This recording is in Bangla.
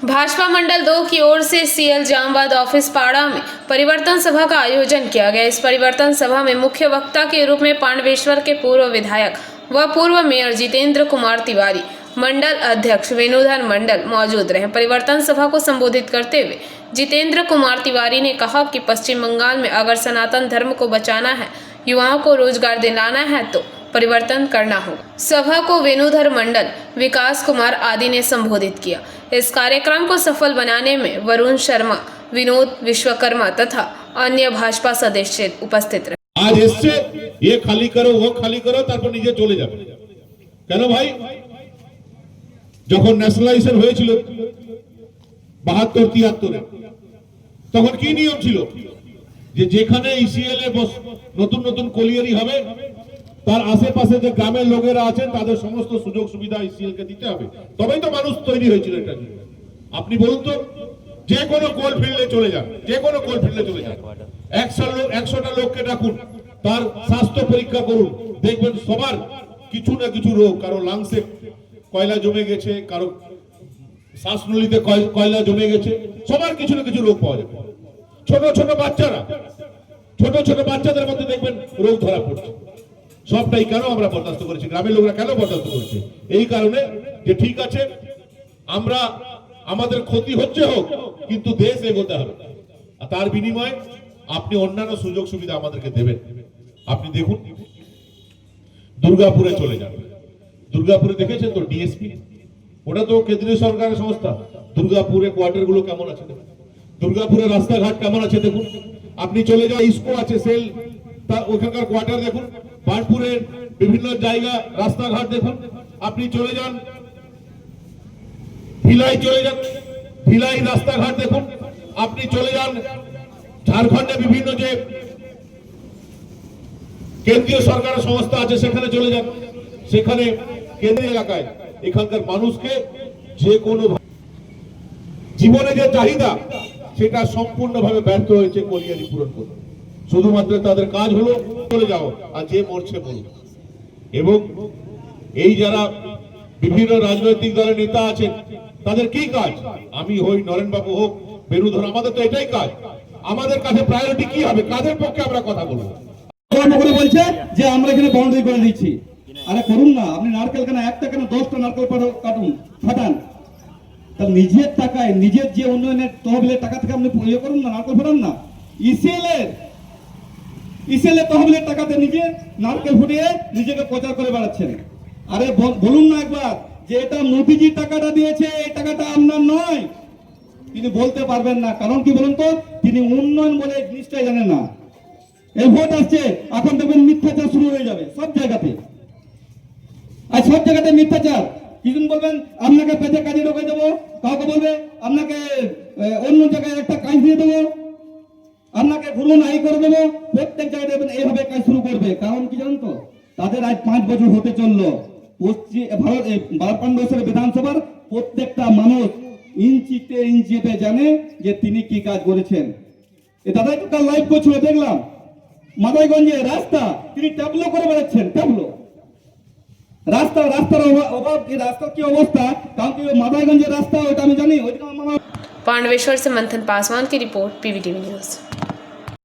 भाजपा मंडल 2 की ओर से सीएल जामबाद ऑफिस पाड़ा में परिवर्तन सभा का आयोजन किया गया। इस परिवर्तन सभा में मुख्य वक्ता के रूप में पांडवेश्वर के पूर्व विधायक व पूर्व मेयर जितेंद्र कुमार तिवारी, मंडल अध्यक्ष वेणुधर मंडल मौजूद रहे। परिवर्तन सभा को संबोधित करते हुए जितेंद्र कुमार तिवारी ने कहा कि पश्चिम बंगाल में अगर सनातन धर्म को बचाना है, युवाओं को रोजगार दिलाना है तो परिवर्तन करना होगा। सभा को वेणुधर मंडल, विकास कुमार आदि ने संबोधित किया। इस कार्यक्रम को सफल बनाने में वरुण शर्मा, विनोद विश्वकर्मा तथा अन्य भाजपा सदस्य उपस्थित रहे। आज इससे ये खाली करो वो खाली करो তারপর নিজে চলে যাবে কেন ভাই? যখন ন্যাশনালাইজেশন হয়েছিল 72-73 তখন কি নিয়ম ছিল যে যেখানে ইসিএল এ নতুন নতুন কলিয়ারি হবে তার আশেপাশে যে গ্রামের লোকেরা আছেন তাদের সমস্ত সুযোগ সুবিধা ইসিএল কে দিতে হবে, তবেই তো মানুষ তৈরি হয়েছিল এটা নিয়ে। আপনি বলুন তো, যে কোনো কোল ফিল্ডে চলে যান, যে কোনো কোল ফিল্ডে চলে যান, 100টা লোককে ডাকুন, তার স্বাস্থ্য পরীক্ষা করুন, দেখবেন সবার কিছু না কিছু রোগ, কারো লাংসে কয়লা জমে গেছে, কারো শ্বাসনলীতে কয়লা জমে গেছে, সবার কিছু না কিছু রোগ পাওয়া যাবে। ছোট ছোট বাচ্চাদের মধ্যে দেখবেন রোগ ধরা পড়ছে। সবটাই কেন আমরা বরদাস্ত করেছি, গ্রামের লোকরা কেন বরদাস্ত করেছে? এই কারণে যে ঠিক আছে আমরা আমাদের ক্ষতি হচ্ছে হোক, কিন্তু দেশ এগোতে হবে, আর তার বিনিময়ে আপনি অন্যান্য সুযোগ সুবিধা আমাদেরকে দেবেন। আপনি দেখুন দুর্গাপুরে চলে যান, দুর্গাপুরে দেখেছেন তো ডিএসপি, ওটা তো কেন্দ্রীয় সরকারের সংস্থা। দুর্গাপুরে কোয়ার্টার গুলো কেমন আছে দেখুন, দুর্গাপুরের রাস্তাঘাট কেমন আছে দেখুন। আপনি চলে যান ইসকো আছে সেল, ওখানকার কোয়ার্টার দেখুন। বার্নপুরের বিভিন্ন জায়গা রাস্তাঘাট দেখুন। আপনি চলে যান ভিলাই, চলে যান ভিলাই রাস্তাঘাট দেখুন। আপনি চলে যান ঝাড়খণ্ডে বিভিন্ন যে কেন্দ্রীয় সরকারের সংস্থা আছে সেখানে চলে যান, সেখানে কেন্দ্রীয় এলাকায় এখানকার মানুষকে যে কোনো জীবনে যে চাহিদা সেটা সম্পূর্ণভাবে ব্যর্থ হয়েছে কলিয়ারি পূরণ করতে। শুধুমাত্র তাদের কাজ হলো চলে যাও আর যে মরছে বলুন। এবং এই যারা বিভিন্ন রাজনৈতিক দলের নেতা আছেন তাদের কি কাজ? আমি হই, নরেনবাবু হোক, বেণুধর, আমাদের তো এটাই কাজ। আমাদের কাছে প্রায়োরিটি কি হবে, কাদের পক্ষে আমরা কথা বলবো? বলছে যে আমরা এখানে বাউন্ডারি করে দিচ্ছি। আরে করুন না, আপনি নারকেল কেন একটা কেন 10টা নারকেল কাটুন, ফাটান। তার নিজের টাকায়, নিজের যে উন্নয়নের তহবিলের টাকা থেকে আপনি ইয়ে করুন না, নারকেল ফাটান না। ইসিএল এর তহবিলের টাকাতে নিজে নারকেল ফুটিয়ে নিজেকে প্রচার করে বেড়াচ্ছেন। আরে বলুন না একবার যে এটা মোদিজি টাকাটা দিয়েছে, এই টাকাটা আপনার নয়। তিনি বলতে পারবেন না, কারণ কি বলুন তো, তিনি উন্নয়ন বলে জিনিসটাই জানেন না। এই ভোট আসছে, এখন দেখবেন মিথ্যাচার শুরু হয়ে যাবে সব জায়গাতে। আর সব জায়গাতে মিথ্যাচার। কিছুদিন বলবেন আপনাকে পেটে কাজে ঢোকে দেবো, কাউকে বলবে আপনাকে অন্য জায়গায় একটা কাজ দিয়ে দেবো, আপনাকে ঘুরুন আই করে দেবো। প্রত্যেক জায়গায় দেখবেন এইভাবে কাজ শুরু করবে। কারণ কি জানেন তো, তাদের আজ 5 বছর হতে চললো। পান্ডবেশ্বর বিধানসভার প্রত্যেকটা মানুষ ইঞ্চিতে জানে যে তিনি কি কাজ করেছেন। দাদা একটু কাল লাইভ করছিল, দেখলাম মাদাইগঞ্জে রাস্তা তিনি ট্যাবলো করে বেড়াচ্ছেন। ট্যাবলো রাস্তার অভাব, রাস্তার কি অবস্থা, কারণ কি মাদাইগঞ্জের রাস্তা ওইটা আমি জানি। पांडवेश्वर से मंथन पासवान की रिपोर्ट, पीवीटीवी न्यूज।